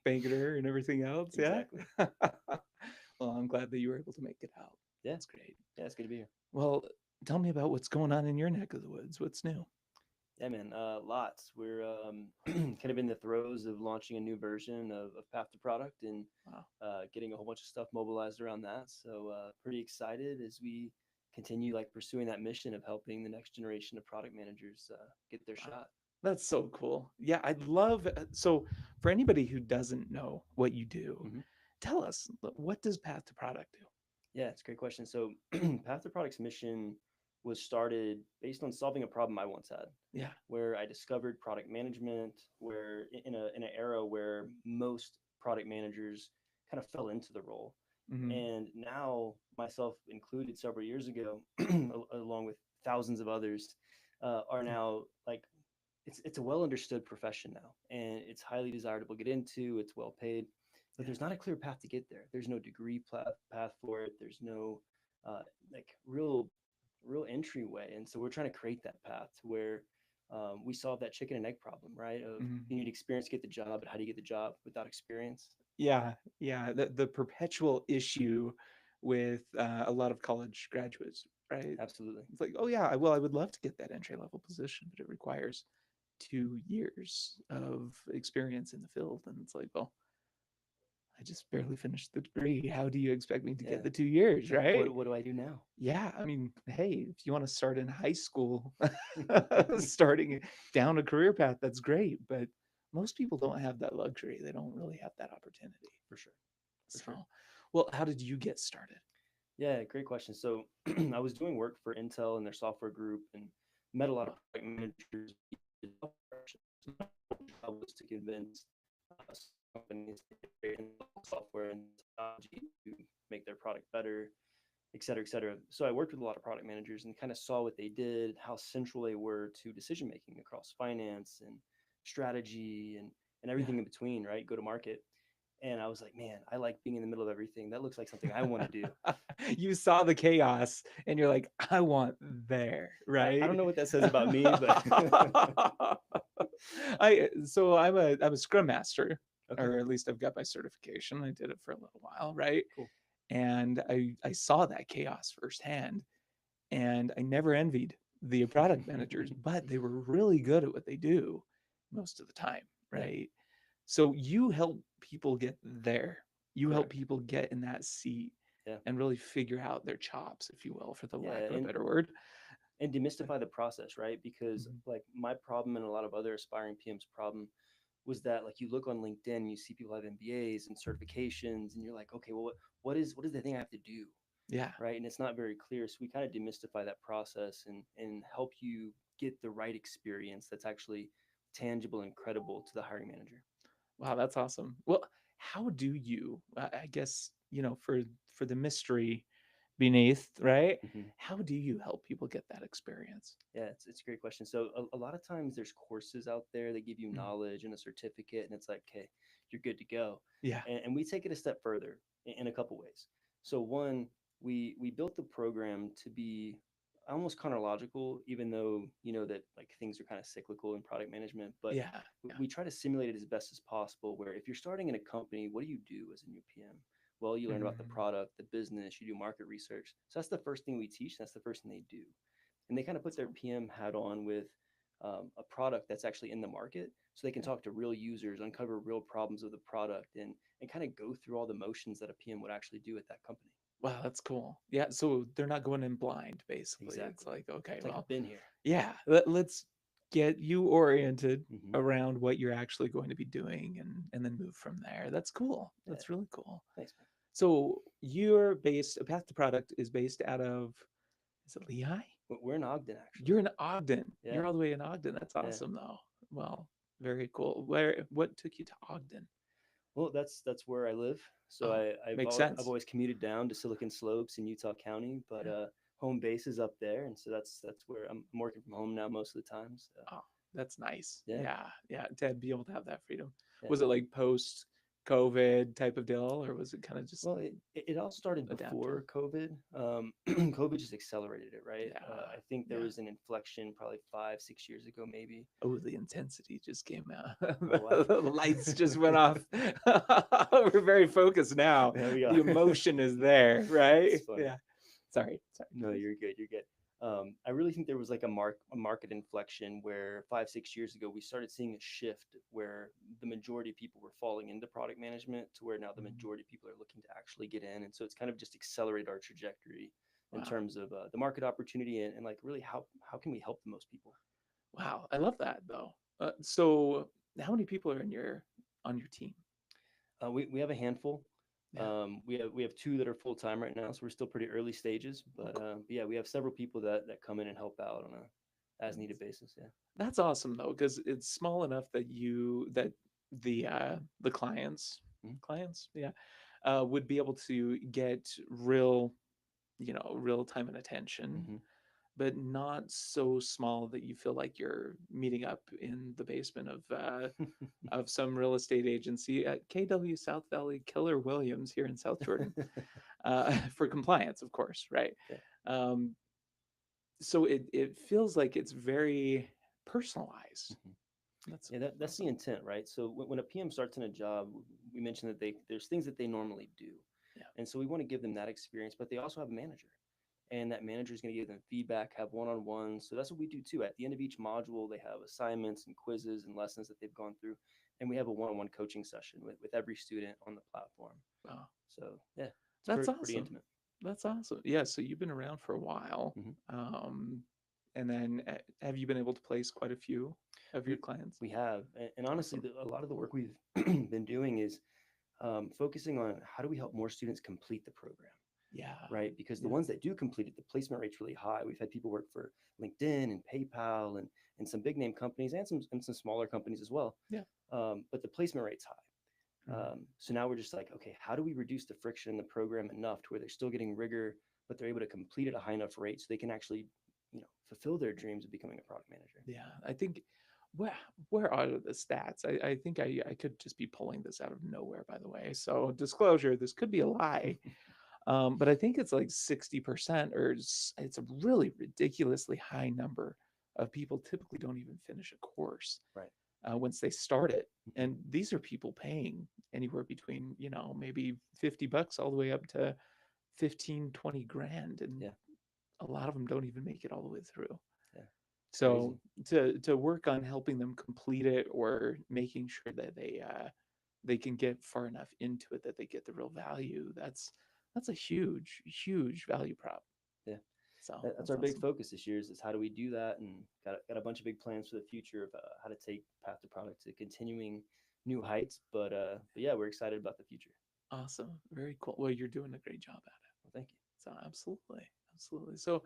banker and everything else. Yeah. Exactly. Well, I'm glad that you were able to make it out. Yeah. That's great. Yeah, it's good to be here. Well, tell me about what's going on in your neck of the woods. What's new? Yeah, man. Lots. We're kind of in the throes of launching a new version of Path to Product and Wow. getting a whole bunch of stuff mobilized around that. So pretty excited as we continue like pursuing that mission of helping the next generation of product managers get their Wow. shot. That's so cool. Yeah, I'd love so for anybody who doesn't know what you do, Hmm. tell us what does Path to Product do? Yeah, it's a great question. So Path to Product's mission was started based on solving a problem I once had, Yeah. where I discovered product management, where in an era where most product managers kind of fell into the role. Hmm. And now, myself included, several years ago, along with thousands of others, are Yeah. now like it's a well understood profession now, and it's highly desirable to get into. It's well paid, but Yeah. there's not a clear path to get there. There's no degree path for it. There's no like real entryway, and so we're trying to create that path to where we solve that chicken and egg problem, right? Of Hmm. you need experience to get the job, but how do you get the job without experience? Yeah. Yeah. The perpetual issue with a lot of college graduates, right? Absolutely. It's like, oh yeah, well, I would love to get that entry level position, but it requires 2 years of experience in the field, and it's like, well, I just barely finished the degree. How do you expect me to Yeah. get the 2 years, right? What do I do now? Yeah, I mean, hey, if you want to start in high school, starting down a career path, that's great. But most people don't have that luxury. They don't really have that opportunity. For sure. For sure. So, well, how did you get started? Yeah, great question. So I was doing work for Intel and their software group and met a lot of product managers. My job was to convince companies to integrate software and technology to make their product better, et cetera, et cetera. So I worked with a lot of product managers and kind of saw what they did, how central they were to decision making across finance and strategy and Yeah. everything in between, right? Go to market. And I was like, man, I like being in the middle of everything. That looks like something I want to do. You saw the chaos and you're like, I want there, I right? don't know what that says about me, but I'm a scrum master, okay, or at least I've got my certification. I did it for a little while, right? cool. And I saw that chaos firsthand, and I never envied the product managers, but they were really good at what they do most of the time, Yeah, right? So you help people get there. You help correct. people get in that seat Yeah, and really figure out their chops, if you will, for the lack yeah, of a better word. and demystify the process, right? Because Mhm. like my problem and a lot of other aspiring PMs' problem was that like you look on LinkedIn, and you see people have MBAs and certifications, and you're like, okay, well, what is the thing I have to do, Yeah. right? And it's not very clear. So we kind of demystify that process and help you get the right experience that's actually tangible and credible to the hiring manager. Wow, that's awesome. Well, how do you, I guess, for the mystery beneath, right? Mm-hmm. How do you help people get that experience? Yeah, it's a great question. So a lot of times there's courses out there that give you Mm. knowledge and a certificate, and it's like, okay, you're good to go. Yeah. And we take it a step further in a couple ways. So one, we built the program to be almost chronological, even though you know that like things are kind of cyclical in product management. But Yeah. Yeah. we try to simulate it as best as possible. Where if you're starting in a company, what do you do as a new PM? Well, you learn about the Mhm. product, the business, you do market research. So that's the first thing we teach. That's the first thing they do, and they kind of put That's their cool. PM hat on with a product that's actually in the market, so they can Yeah. talk to real users, uncover real problems of the product, and kind of go through all the motions that a PM would actually do at that company. Wow, that's cool. Yeah, so they're not going in blind, basically. It's Exactly. like, okay, It's like well, I've been here. yeah, let's get you oriented Hmm. around what you're actually going to be doing, and then move from there. That's cool. Yeah. That's really cool. Thanks, man. So you're based, Path to Product is based out of, is it Lehigh? We're in Ogden, actually. You're in Ogden. Yeah. You're all the way in Ogden. That's Yeah. awesome, though. Well, very cool. What took you to Ogden? Well, that's where I live. So Oh, makes I've sense. always commuted down to Silicon Slopes in Utah County, but Yeah. home base is up there, and so that's where I'm working from home now most of the time. So Oh, that's nice. yeah, Yeah, yeah. To be able to have that freedom. yeah. Was it like post COVID type of deal, or was it kind of just Well, it all started adapting? before COVID. COVID just accelerated it, right? Yeah, I think there yeah. was an inflection probably 5, 6 years ago, maybe. Oh, the intensity just came out. Oh wow. The lights just went off. We're very focused now. There we The are. emotion is there, right? It's funny. Yeah. Sorry, No, please. you're good. You're good. I really think there was like a market inflection where 5, 6 years ago we started seeing a shift where the majority of people were falling into product management to where now the Mhm. majority of people are looking to actually get in, and so it's kind of just accelerated our trajectory in Wow. terms of the market opportunity and like really how can we help the most people. Wow. I love that though. So how many people are in your on your team? We have a handful. Yeah. We have two that are full time right now, so we're still pretty early stages. Oh, But yeah, we have several people that come in and help out on a as cool. needed basis. Yeah. That's awesome though, because it's small enough that the Mhm. clients, yeah, would be able to get real, real time and attention, Mhm. but not so small that you feel like you're meeting up in the basement of some real estate agency at KW South Valley Keller Williams here in South Jordan, for compliance, of course, right? Yeah. Um, so it feels like it's very personalized. Mhm. That's Yeah, that's the awesome. intent, right? So when a PM starts in a job, we mentioned that there's things that they normally do, Yeah. and so we want to give them that experience. But they also have a manager, and that manager is going to give them feedback, have one-on-ones. So that's what we do too. At the end of each module, they have assignments and quizzes and lessons that they've gone through, and we have a one-on-one coaching session with every student on the platform. Wow. So yeah, it's That's pretty awesome. intimate. That's awesome. Yeah. So you've been around for a while. Hmm. And then have you been able to place quite a few of your We clients? we have, and honestly, Awesome. a lot of the work we've been doing is focusing on how do we help more students complete the program, Yeah. right? Because the Yeah. ones that do complete it, the placement rate's really high. We've had people work for LinkedIn and PayPal and some big name companies and some smaller companies as well. Yeah. But the placement rate's high. Mhm. So now we're just like, okay, how do we reduce the friction in the program enough to where they're still getting rigor, but they're able to complete at a high enough rate so they can actually, fulfill their dreams of becoming a product manager. Yeah. I think where where are the stats? I think I could just be pulling this out of nowhere, by the way. So disclosure, this could be a lie. But I think it's like 60%, or it's a really ridiculously high number of people typically don't even finish a course Right. once they start it. Mhm. And these are people paying anywhere between, maybe $50 all the way up to 15, 20 grand. And Yeah. a lot of them don't even make it all the way through. Yeah. It's So crazy. to work on helping them complete it, or making sure that they can get far enough into it that they get the real value, that's a huge value prop. Yeah. So That's that's our big awesome. focus this year is how do we do that, and got a bunch of big plans for the future of how to take Path to Product to continuing new heights. But yeah, we're excited about the future. Awesome. Very cool. Well, you're doing a great job at it. Well, thank So absolutely. So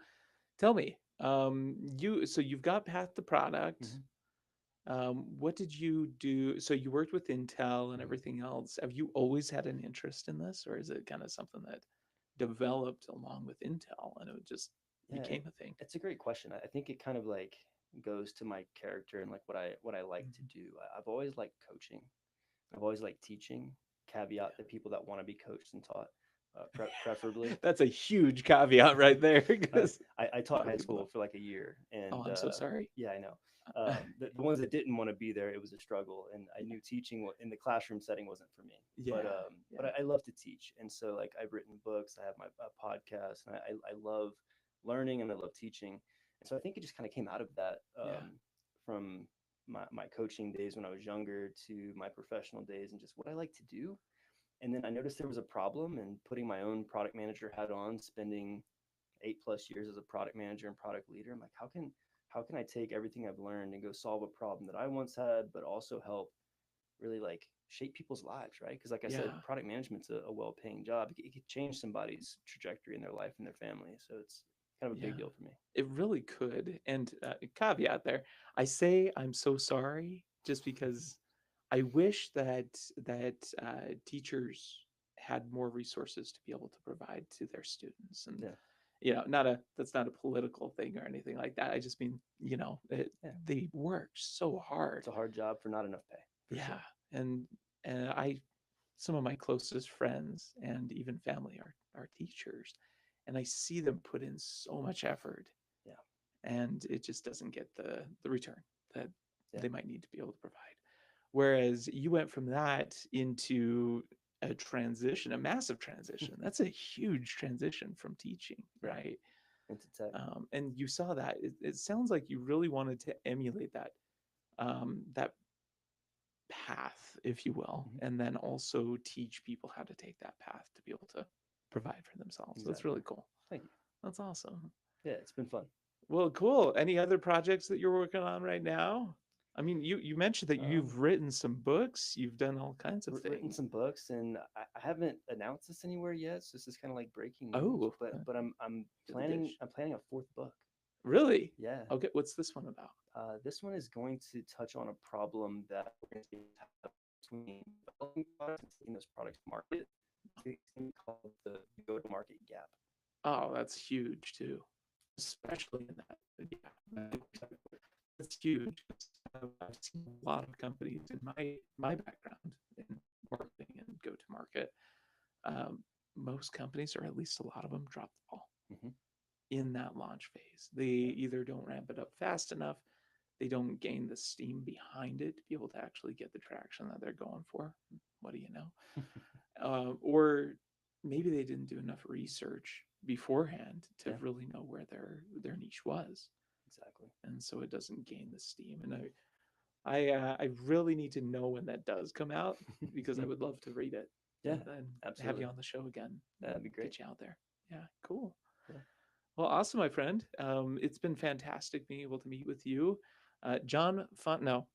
tell me, you've got Path to you. Product. What did you do? So you worked with Intel and Hmm. everything else. Have you always had an interest in this, or is it kind of something that developed along with Intel and it just Yeah, became a thing? it's a great question. I think it kind of like goes to my character and like what I like to Mhm. do. I've always liked coaching. I've always liked teaching. Yeah. Caveat the people that want to be coached and taught, preferably. That's a huge caveat right there I, because I a taught lot of high people school don't. for like a year, Oh, and I'm so sorry. yeah, I know. The ones that didn't want to be there, it was a struggle, and I Yeah. knew teaching in the classroom setting wasn't for me. But Yeah. but I love to teach, and so like I've written books, I have my podcast, and I love learning and I love teaching, and so I think it just kind of came out of that Yeah. from my coaching days when I was younger to my professional days and just what I like to do. And then I noticed there was a problem and putting my own product manager hat on, spending 8+ years as a product manager and product leader. I'm like, how can I take everything I've learned and go solve a problem that I once had, but also help really like shape people's lives, right? Because like I said, Yeah. product management's a well-paying job. It could change somebody's trajectory in their life and their family. So it's kind of a big Yeah. deal for me. It really could. And caveat there, I say I'm so sorry just because I wish that teachers had more resources to be able to provide to their students. And Yeah, not a that's not a political thing or anything like that. I just mean, yeah. they work so It's hard. a hard job for not enough pay, for Yeah. sure. And and some of my closest friends and even family are teachers, and I see them put in so much effort, Yeah. and it just doesn't get the return that Yeah. they might need to be able to provide. Whereas you went from that into a transition, a massive transition. That's a huge transition from teaching, Yeah. right? Into tech. And you saw that. It sounds like you really wanted to emulate that path, if you will, Mhm. and then also teach people how to take that path to be able to provide for themselves. That's Exactly. really cool. Thank you. That's awesome. Yeah, it's been fun. Well, cool. Any other projects that you're working on right now? I mean, you mentioned that Um, you've written some books, you've done all kinds of Written things. some books, and I haven't announced this anywhere yet, so this is kind of like breaking news. Oh, But I'm to the planning dish. I'm planning a fourth book. Really? Yeah. Okay, what's this one about? This one is going to touch on a problem that organizations have between developing products and taking those products to market. It's going to be called the go-to-market gap. Oh, that's huge too, especially in that. Yeah, that's huge. I've seen a lot of companies in my background in marketing and go to market. Um, Most companies, or at least a lot of them, drop the ball Mhm. in that launch phase. They Yeah. either don't ramp it up fast enough, they don't gain the steam behind it to be able to actually get the traction that they're going for. What do you know? Or maybe they didn't do enough research beforehand to Yeah, really know where their niche was, exactly. and so it doesn't gain the steam. And I really need to know when that does come out because I would love to read it Yeah, and then have absolutely. you on the show again. That'd be great. Get you out there. Yeah, cool. Yeah. Well, awesome, my friend. It's been fantastic being able to meet with you, John Fontenot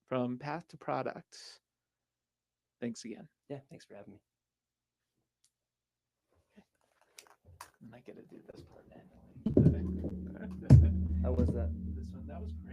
from Path to Product. Thanks again. Yeah, thanks for having me. And I get to do this part manually. How was that? This one, that was great.